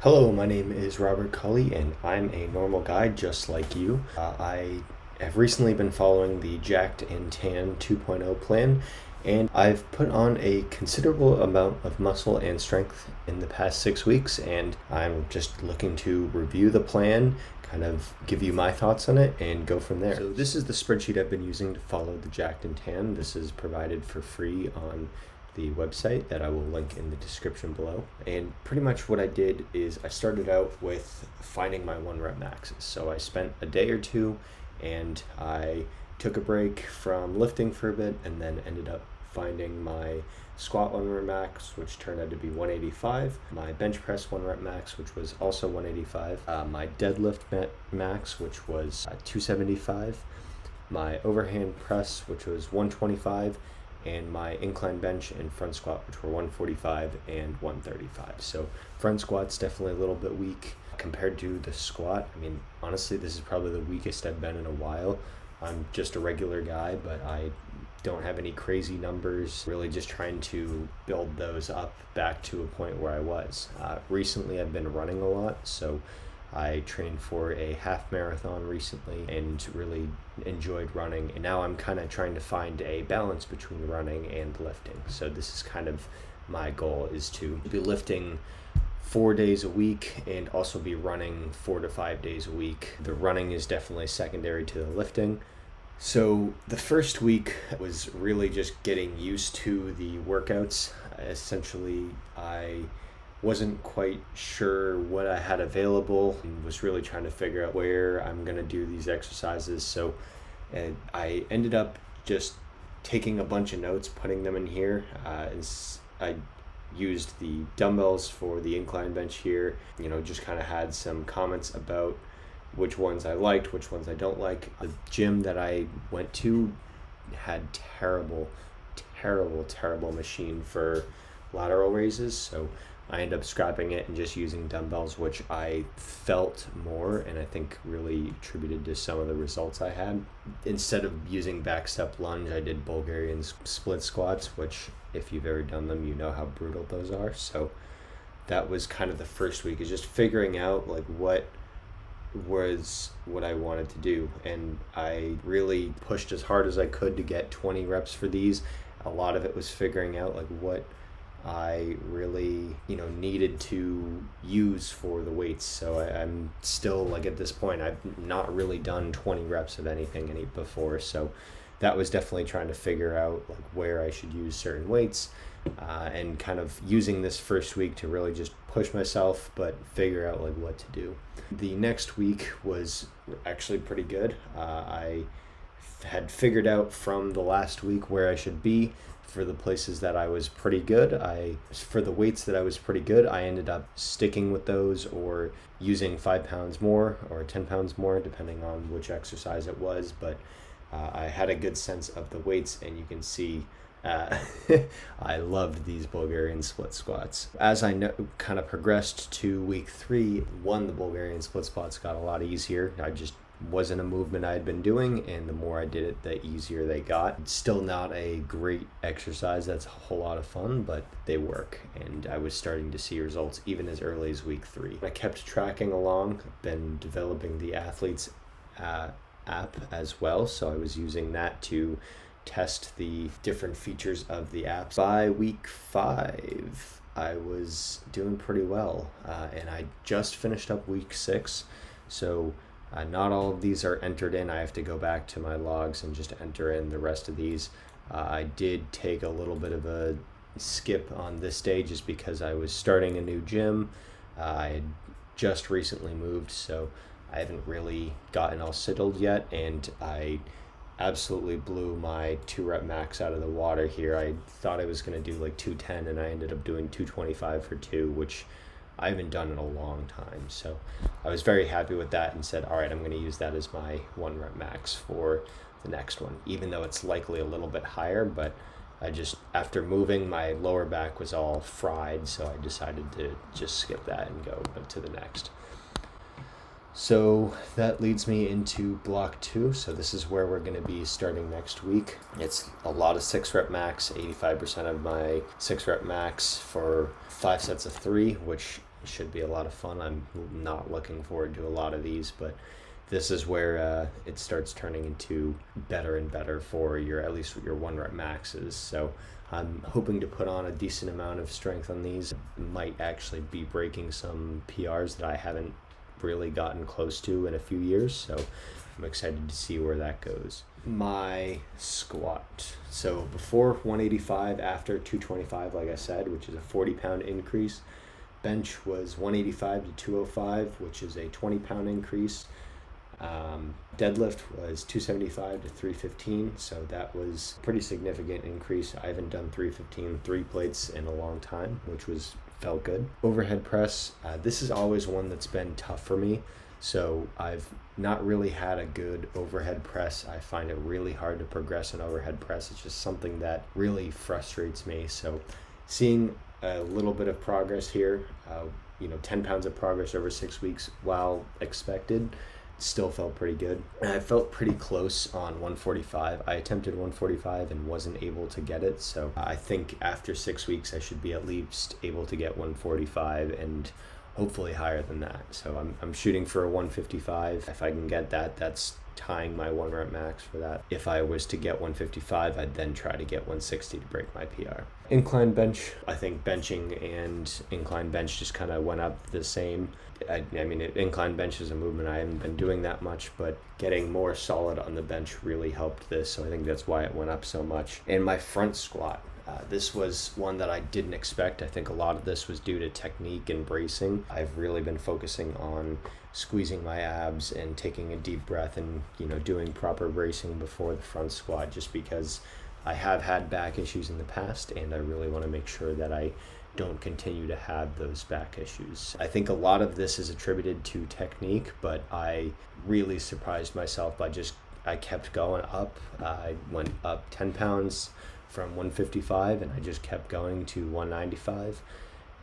Hello, my name is Robert Cully, and I'm a normal guy just like you. I have recently been following the Jacked and Tan 2.0 plan, and I've put on a considerable amount of muscle and strength in the past 6 weeks, and I'm just looking to review the plan, kind of give you my thoughts on it, and go from there. So, this is the spreadsheet I've been using to follow the Jacked and Tan. This is provided for free on the website that I will link in the description below. And pretty much what I did is I started out with finding my 1 rep maxes. So I spent a day or two and I took a break from lifting for a bit and then ended up finding my squat 1 rep max, which turned out to be 185, my bench press 1 rep max, which was also 185, my deadlift max, which was 275, my overhand press, which was 125, and my incline bench and front squat, which were 145 and 135. So front squat's definitely a little bit weak compared to the squat. I mean, honestly, this is probably the weakest I've been in a while. I'm just a regular guy, but I don't have any crazy numbers, really just trying to build those up back to a point where I was. Recently, I've been running a lot, so I trained for a half marathon recently and really enjoyed running. And now I'm kind of trying to find a balance between running and lifting. So this is kind of my goal, is to be lifting 4 days a week and also be running 4 to 5 days a week. The running is definitely secondary to the lifting. So the first week was really just getting used to the workouts. Essentially, I wasn't quite sure what I had available and was really trying to figure out where I'm going to do these exercises. So I ended up just taking a bunch of notes, putting them in here. I used the dumbbells for the incline bench here, just kind of had some comments about which ones I liked, which ones I don't like. The gym that I went to had terrible machine for lateral raises. So I ended up scrapping it and just using dumbbells, which I felt more and I think really attributed to some of the results I had. Instead of using back step lunge, I did Bulgarian split squats, which if you've ever done them, you know how brutal those are. So that was kind of the first week, is just figuring out like what was what I wanted to do. And I really pushed as hard as I could to get 20 reps for these. A lot of it was figuring out like what I really, needed to use for the weights. So I'm still, like, at this point, I've not really done 20 reps of anything before. So that was definitely trying to figure out like where I should use certain weights, and kind of using this first week to really just push myself, but figure out like what to do. The next week was actually pretty good. I had figured out from the last week where I should be. For the places that I was pretty good, for the weights that I was pretty good, I ended up sticking with those or using 5 pounds more or 10 pounds more, depending on which exercise it was. But I had a good sense of the weights, and you can see I loved these Bulgarian split squats. As I kind of progressed to week 3, the Bulgarian split squats got a lot easier. I just wasn't a movement I had been doing, and the more I did it, the easier they got. It's still not a great exercise that's a whole lot of fun, but they work, and I was starting to see results even as early as week 3. I kept tracking along, been developing the Athletes app as well, so I was using that to test the different features of the apps. By week 5, I was doing pretty well, and I just finished up week 6, so not all of these are entered in. I have to go back to my logs and just enter in the rest of these. I did take a little bit of a skip on this day just because I was starting a new gym. I had just recently moved, so I haven't really gotten all settled yet, and I absolutely blew my 2 rep max out of the water here. I thought I was going to do like 210, and I ended up doing 225 for 2, which I haven't done in a long time. So I was very happy with that and said, all right, I'm going to use that as my 1 rep max for the next one, even though it's likely a little bit higher. But after moving, my lower back was all fried, so I decided to just skip that and go to the next. So that leads me into block 2. So this is where we're going to be starting next week. It's a lot of 6 rep max, 85% of my 6 rep max for 5 sets of 3, which It should be a lot of fun. I'm not looking forward to a lot of these, but this is where it starts turning into better and better for at least your 1 rep maxes. So I'm hoping to put on a decent amount of strength on these. Might actually be breaking some PRs that I haven't really gotten close to in a few years. So I'm excited to see where that goes. My squat. So before 185, after 225, like I said, which is a 40-pound increase. Bench was 185 to 205, which is a 20-pound increase. Deadlift was 275 to 315, so that was a pretty significant increase. I haven't done 315 3 plates in a long time, which felt good. Overhead press, this is always one that's been tough for me. So I've not really had a good overhead press. I find it really hard to progress in overhead press. It's just something that really frustrates me. So seeing a little bit of progress here, 10 pounds of progress over 6 weeks, while expected, still felt pretty good. And I felt pretty close on 145. I attempted 145 and wasn't able to get it. So I think after 6 weeks, I should be at least able to get 145 and hopefully higher than that. So I'm shooting for a 155. If I can get that, that's tying my 1 rep max for that. If I was to get 155, I'd then try to get 160 to break my PR. Incline bench, I think benching and incline bench just kind of went up the same. I mean, incline bench is a movement I haven't been doing that much, but getting more solid on the bench really helped this. So I think that's why it went up so much. And my front squat, this was one that I didn't expect. I think a lot of this was due to technique and bracing. I've really been focusing on squeezing my abs and taking a deep breath and, doing proper bracing before the front squat, just because I have had back issues in the past and I really want to make sure that I don't continue to have those back issues. I think a lot of this is attributed to technique, but I really surprised myself by I kept going up. I went up 10 pounds from 155 and I just kept going to 195.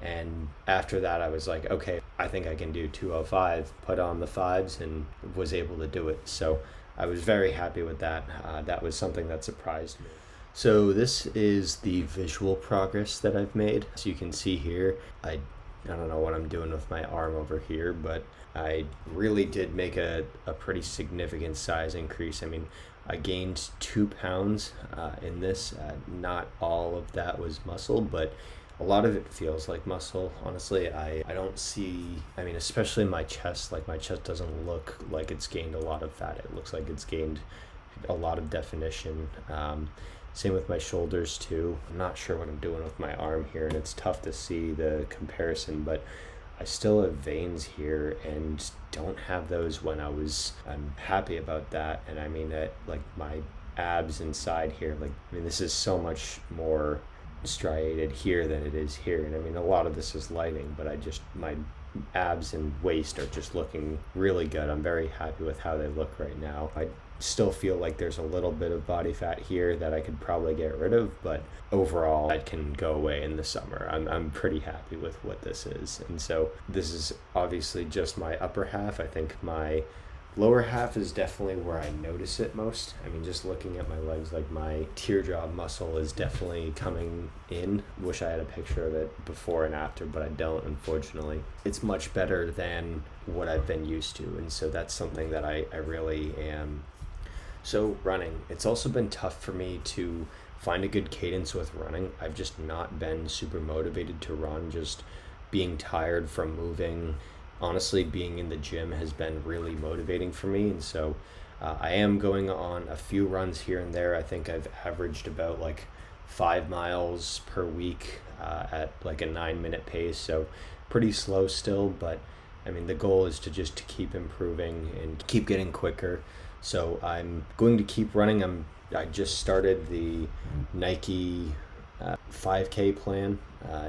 And after that, I was like, okay, I think I can do 205, put on the 5s and was able to do it. So I was very happy with that. That was something that surprised me. So this is the visual progress that I've made. So you can see here, I don't know what I'm doing with my arm over here, but I really did make a pretty significant size increase. I mean, I gained 2 pounds in this. Not all of that was muscle, but a lot of it feels like muscle. Honestly, I don't see, especially my chest, like my chest doesn't look like it's gained a lot of fat. It looks like it's gained a lot of definition. Same with my shoulders too. I'm not sure what I'm doing with my arm here, and it's tough to see the comparison, but I still have veins here and don't have those when I'm happy about that. And like my abs inside here, this is so much more striated here than it is here. And a lot of this is lighting, but my abs and waist are just looking really good. I'm very happy with how they look right now. I still feel like there's a little bit of body fat here that I could probably get rid of, but overall that can go away in the summer. I'm pretty happy with what this is. And so this is obviously just my upper half. I think my lower half is definitely where I notice it most. Just looking at my legs, like my teardrop muscle is definitely coming in. Wish I had a picture of it before and after, but I don't, unfortunately. It's much better than what I've been used to, and so that's something that I really am. So running, it's also been tough for me to find a good cadence with running. I've just not been super motivated to run, just being tired from moving. Honestly, being in the gym has been really motivating for me, and so I am going on a few runs here and there. I think I've averaged about 5 miles per week at a 9-minute pace, so pretty slow still, but the goal is to keep improving and keep getting quicker. So I'm going to keep running. I just started the Nike 5K plan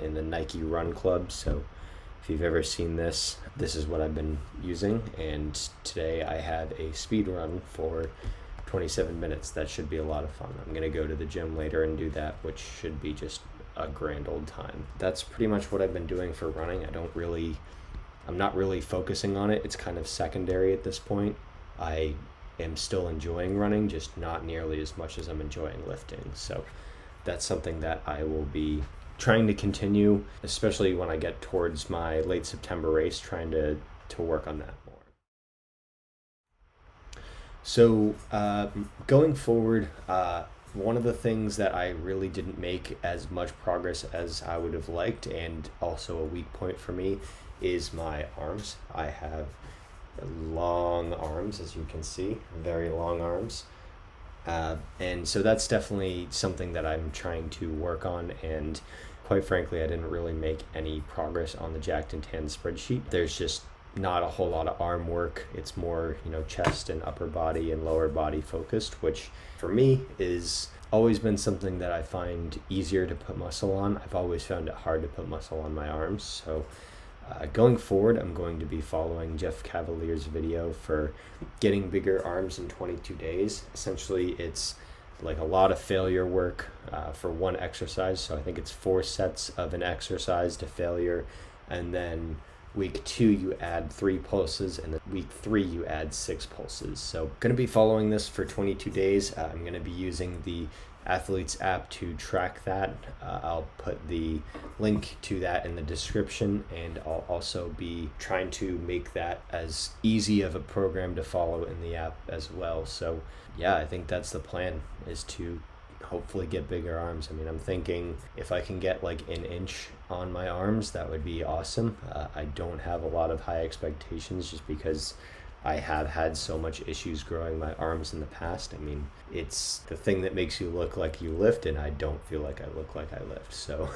in the Nike Run Club. So if you've ever seen this is what I've been using. And today I have a speed run for 27 minutes. That should be a lot of fun. I'm going to go to the gym later and do that, which should be just a grand old time. That's pretty much what I've been doing for running. I'm not really focusing on it. It's kind of secondary at this point. I am still enjoying running, just not nearly as much as I'm enjoying lifting. So that's something that I will be trying to continue, especially when I get towards my late September race, trying to work on that more. So going forward, one of the things that I really didn't make as much progress as I would have liked, and also a weak point for me, is my arms. I have long arms, as you can see, very long arms. And so that's definitely something that I'm trying to work on, and quite frankly, I didn't really make any progress on the Jacked and Tan spreadsheet. There's just not a whole lot of arm work. It's more, chest and upper body and lower body focused, which for me is always been something that I find easier to put muscle on. I've always found it hard to put muscle on my arms. So going forward, I'm going to be following Jeff Cavalier's video for getting bigger arms in 22 days. Essentially, it's like a lot of failure work for one exercise. So I think it's 4 sets of an exercise to failure, and then week 2 you add 3 pulses, and then week 3 you add 6 pulses. So going to be following this for 22 days. I'm going to be using the Athletes app to track that. I'll put the link to that in the description, and I'll also be trying to make that as easy of a program to follow in the app as well. So yeah, I think that's the plan, is to hopefully get bigger arms. I mean, I'm thinking if I can get like an inch on my arms, that would be awesome. I don't have a lot of high expectations just because I have had so much issues growing my arms in the past. I mean, it's the thing that makes you look like you lift, and I don't feel like I look like I lift. So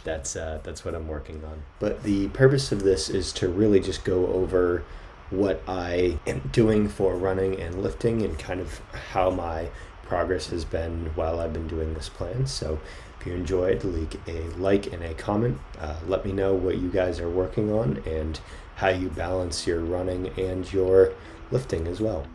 that's what I'm working on. But the purpose of this is to really just go over what I am doing for running and lifting, and kind of how my progress has been while I've been doing this plan. So if you enjoyed, leave a like and a comment. Let me know what you guys are working on and how you balance your running and your lifting as well.